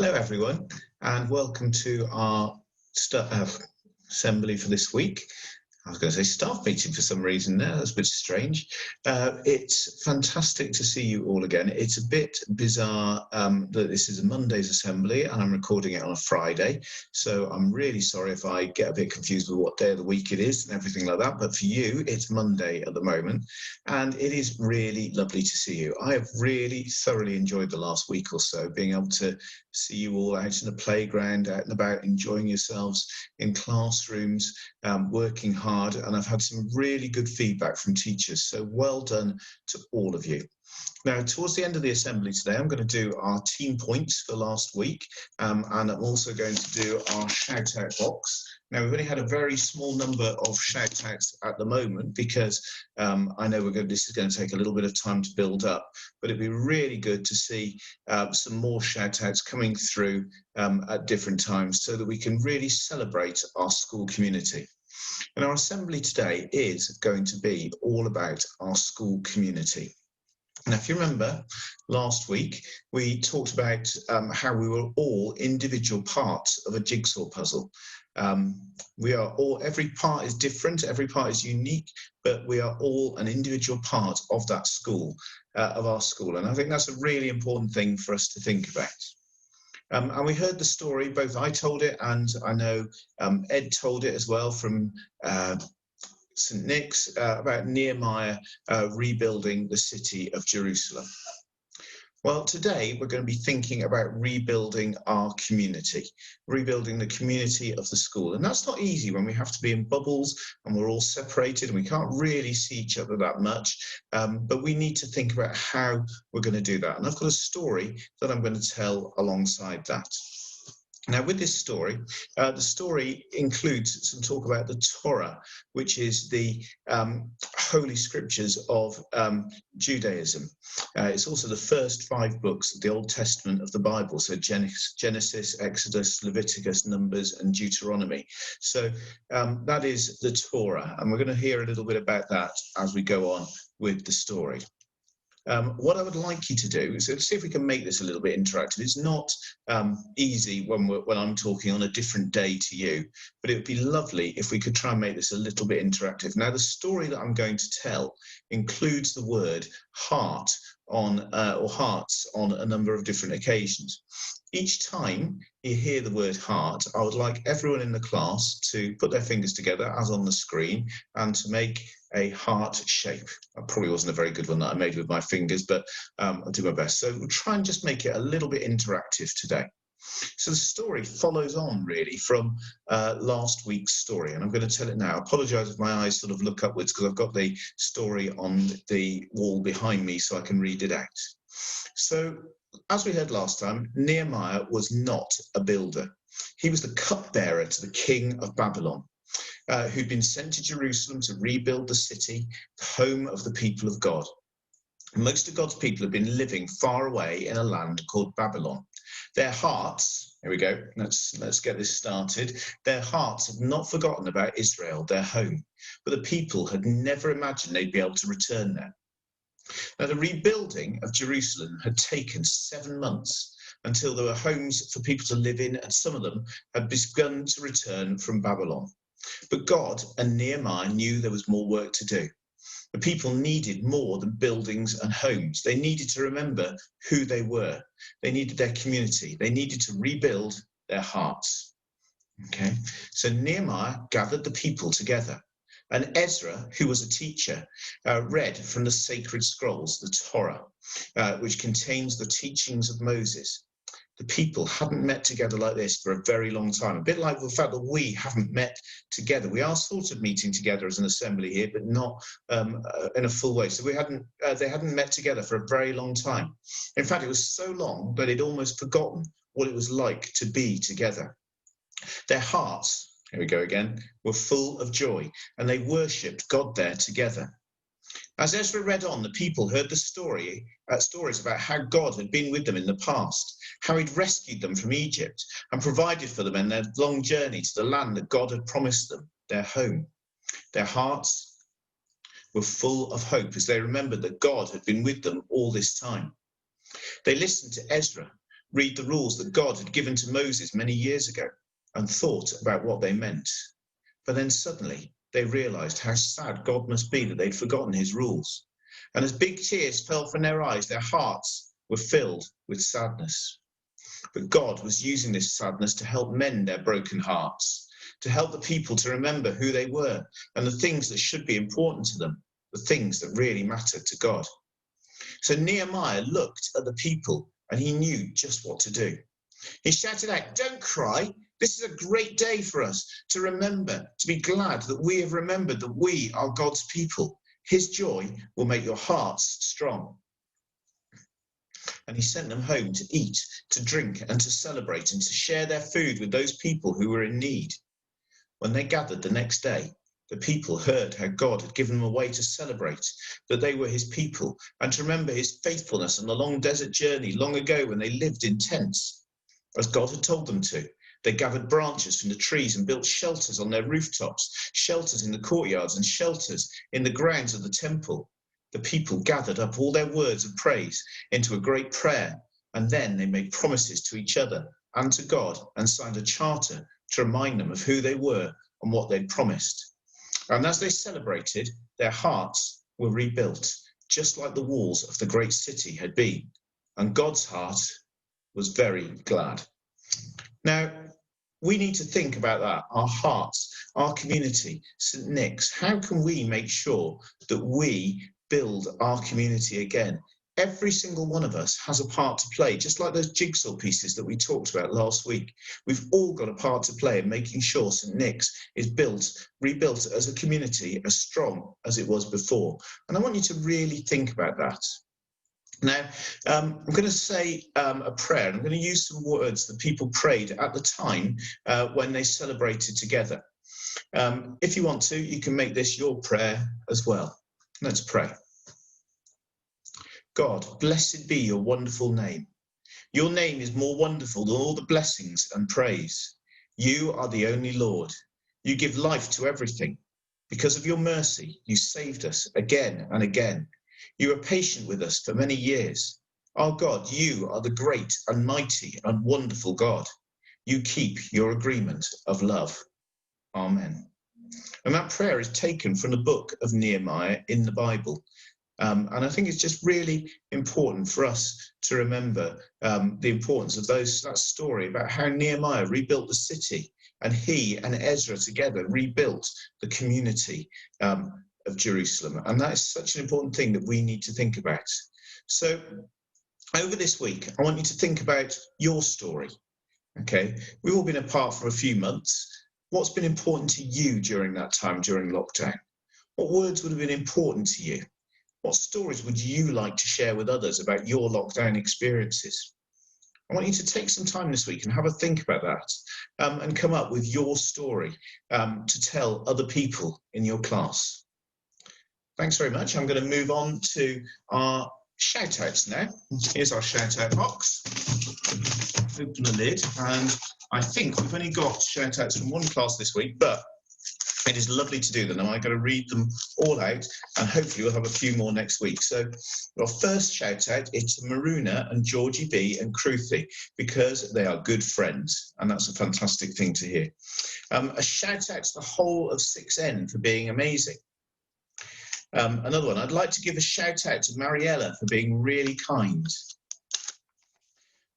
Hello, everyone, and welcome to our assembly for this week. I was going to say staff meeting for some reason there. That's a bit strange. It's fantastic to see you all again. It's a bit bizarre that this is a Monday's assembly and I'm recording it on a Friday. So I'm really sorry if I get a bit confused with what day of the week it is and everything like that. But for you, it's Monday at the moment. And it is really lovely to see you. I have really thoroughly enjoyed the last week or so, being able to see you all out in the playground, out and about, enjoying yourselves in classrooms, working hard, and I've had some really good feedback from teachers, so well done to all of you. Now, towards the end of the assembly today, I'm going to do our team points for last week, and I'm also going to do our shout-out box. Now, we've only had a very small number of shout-outs at the moment because I know this is going to take a little bit of time to build up, but it'd be really good to see some more shout-outs coming through at different times so that we can really celebrate our school community. And our assembly today is going to be all about our school community. Now, if you remember, last week we talked about how we were all individual parts of a jigsaw puzzle. Every part is different, every part is unique, but we are all an individual part of that school, of our school. And I think that's a really important thing for us to think about. And we heard the story, both I told it and I know Ed told it as well from St. Nick's about Nehemiah rebuilding the city of Jerusalem. Well, today we're going to be thinking about rebuilding our community, rebuilding the community of the school. And that's not easy when we have to be in bubbles and we're all separated and we can't really see each other that much. But we need to think about how we're going to do that. And I've got a story that I'm going to tell alongside that. Now, with this story, the story includes some talk about the Torah, which is the holy scriptures of Judaism. It's also the first 5 books of the Old Testament of the Bible, so Genesis, Exodus, Leviticus, Numbers, and Deuteronomy. So that is the Torah, and we're going to hear a little bit about that as we go on with the story. What I would like you to do is see if we can make this a little bit interactive. It's not easy when I'm talking on a different day to you, but it would be lovely if we could try and make this a little bit interactive. Now, the story that I'm going to tell includes the word heart or hearts on a number of different occasions. Each time you hear the word heart, I would like everyone in the class to put their fingers together, as on the screen, and to make a heart shape. That probably wasn't a very good one that I made with my fingers, but I'll do my best. So we'll try and just make it a little bit interactive today. So the story follows on really from last week's story, and I'm going to tell it now. I apologise if my eyes sort of look upwards because I've got the story on the wall behind me so I can read it out. So as we heard last time, Nehemiah was not a builder. He was the cupbearer to the king of Babylon, who'd been sent to Jerusalem to rebuild the city, the home of the people of God. Most of God's people have been living far away in a land called Babylon. Their hearts, here we go, let's get this started. Their hearts had not forgotten about Israel, their home, but the people had never imagined they'd be able to return there. Now, the rebuilding of Jerusalem had taken 7 months until there were homes for people to live in, and some of them had begun to return from Babylon. But God and Nehemiah knew there was more work to do. The people needed more than buildings and homes. They needed to remember who they were. They needed their community. They needed to rebuild their hearts. Okay, so Nehemiah gathered the people together. And Ezra, who was a teacher, read from the sacred scrolls, the Torah, which contains the teachings of Moses. The people hadn't met together like this for a very long time, a bit like the fact that we haven't met together. We are sort of meeting together as an assembly here, but not in a full way. So they hadn't met together for a very long time. In fact, it was so long that they'd almost forgotten what it was like to be together. Their hearts, here we go again, were full of joy, and they worshipped God there together. As Ezra read on, the people heard the stories about how God had been with them in the past, how he'd rescued them from Egypt and provided for them in their long journey to the land that God had promised them, their home. Their hearts were full of hope as they remembered that God had been with them all this time. They listened to Ezra, read the rules that God had given to Moses many years ago and thought about what they meant. But then suddenly they realized how sad God must be that they'd forgotten his rules. And as big tears fell from their eyes, their hearts were filled with sadness. But God was using this sadness to help mend their broken hearts, to help the people to remember who they were and the things that should be important to them, the things that really mattered to God. So Nehemiah looked at the people and he knew just what to do. He shouted out, "Don't cry. This is a great day for us to remember, to be glad that we have remembered that we are God's people. His joy will make your hearts strong." And he sent them home to eat, to drink, and to celebrate, and to share their food with those people who were in need. When they gathered the next day, the people heard how God had given them a way to celebrate that they were his people and to remember his faithfulness on the long desert journey long ago when they lived in tents, as God had told them to. They gathered branches from the trees and built shelters on their rooftops, shelters in the courtyards and shelters in the grounds of the temple. The people gathered up all their words of praise into a great prayer, and then they made promises to each other and to God and signed a charter to remind them of who they were and what they'd promised. And as they celebrated, their hearts were rebuilt, just like the walls of the great city had been. And God's heart was very glad. Now, we need to think about that, our hearts, our community, St. Nick's. How can we make sure that we build our community again? Every single one of us has a part to play, just like those jigsaw pieces that we talked about last week. We've all got a part to play in making sure St. Nick's is rebuilt as a community as strong as it was before. And I want you to really think about that. Now, I'm going to say a prayer, and I'm going to use some words that people prayed at the time when they celebrated together. If you want to, you can make this your prayer as well. Let's pray. God, blessed be your wonderful name. Your name is more wonderful than all the blessings and praise. You are the only Lord. You give life to everything. Because of your mercy, you saved us again and again. You were patient with us for many years. Our God, you are the great and mighty and wonderful God. You keep your agreement of love. Amen. And that prayer is taken from the book of Nehemiah in the Bible. And I think it's just really important for us to remember the importance of that story about how Nehemiah rebuilt the city, and he and Ezra together rebuilt the community of Jerusalem. And that is such an important thing that we need to think about. So over this week, I want you to think about your story. Okay, we've all been apart for a few months. What's been important to you during that time, during lockdown? What words would have been important to you? What stories would you like to share with others about your lockdown experiences? I want you to take some time this week and have a think about that and come up with your story to tell other people in your class. Thanks very much. I'm going to move on to our shout-outs now. Here's our shout-out box. Open the lid, and I think we've only got shout-outs from one class this week, but it is lovely to do them, and I'm going to read them all out, and hopefully we'll have a few more next week. So our first shout-out is to Maruna and Georgie B and Kruthi, because they are good friends, and that's a fantastic thing to hear. A shout-out to the whole of 6N for being amazing. Another one, I'd like to give a shout-out to Mariella for being really kind.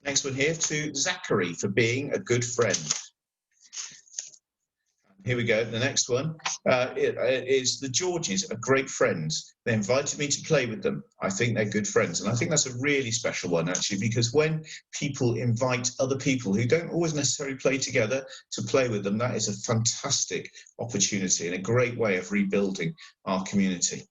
Next one here, to Zachary for being a good friend. Here we go. The next one is the Georges are great friends. They invited me to play with them. I think they're good friends. And I think that's a really special one, actually, because when people invite other people who don't always necessarily play together to play with them, that is a fantastic opportunity and a great way of rebuilding our community.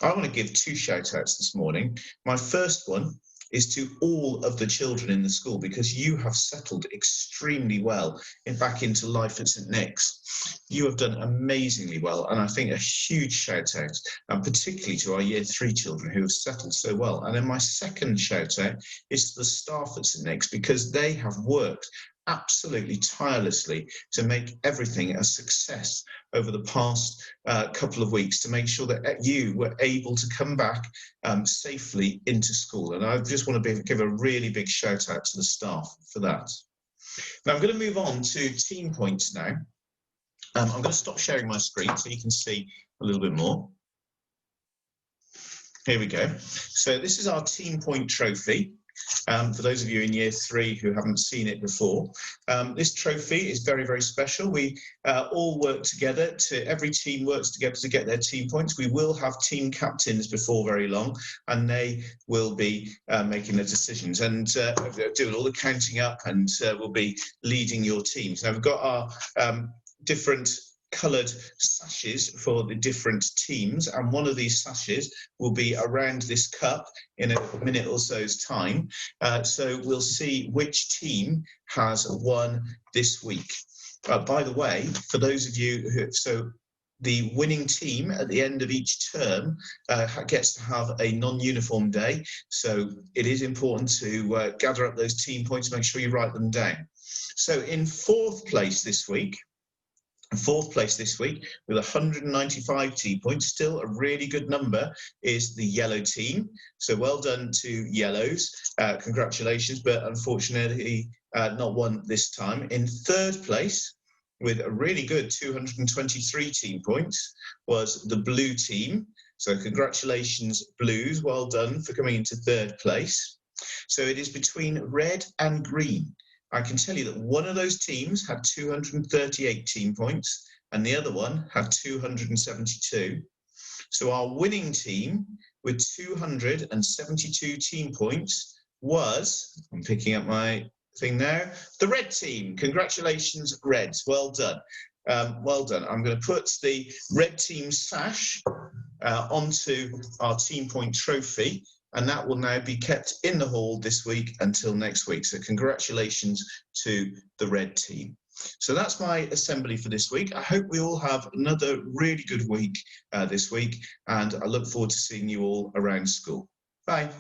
I want to give two shout outs this morning. My first one is to all of the children in the school, because you have settled extremely well back into life at St. Nick's. You have done amazingly well, and I think a huge shout out, and particularly to our Year 3 children who have settled so well. And then my second shout out is to the staff at St. Nick's, because they have worked absolutely tirelessly to make everything a success over the past couple of weeks, to make sure that you were able to come back safely into school. And I just want to give a really big shout out to the staff for that. Now I'm going to move on to team points now. I'm going to stop sharing my screen so you can see a little bit more. Here we go. So this is our team point trophy. For those of you in year 3 who haven't seen it before, this trophy is very, very special. We all work together, every team works together to get their team points. We will have team captains before very long, and they will be making the decisions and doing all the counting up, and will be leading your teams. Now we've got our different coloured sashes for the different teams, and one of these sashes will be around this cup in a minute or so's time. So we'll see which team has won this week. By the way, for those of you who, the winning team at the end of each term gets to have a non-uniform day. So it is important to gather up those team points, make sure you write them down. So in fourth place this week with 195 team points, still a really good number, is the yellow team. So well done to yellows, congratulations, but unfortunately not one this time. In third place with a really good 223 team points was the blue team. So congratulations Blues, well done for coming into third place. So it is between red and green. I can tell you that one of those teams had 238 team points and the other one had 272. So our winning team with 272 team points was, I'm picking up my thing now, the red team. Congratulations, Reds. Well done. Well done. I'm going to put the red team sash onto our team point trophy, and that will now be kept in the hall this week until next week. So congratulations to the red team. So that's my assembly for this week. I hope we all have another really good week this week, and I look forward to seeing you all around school. Bye.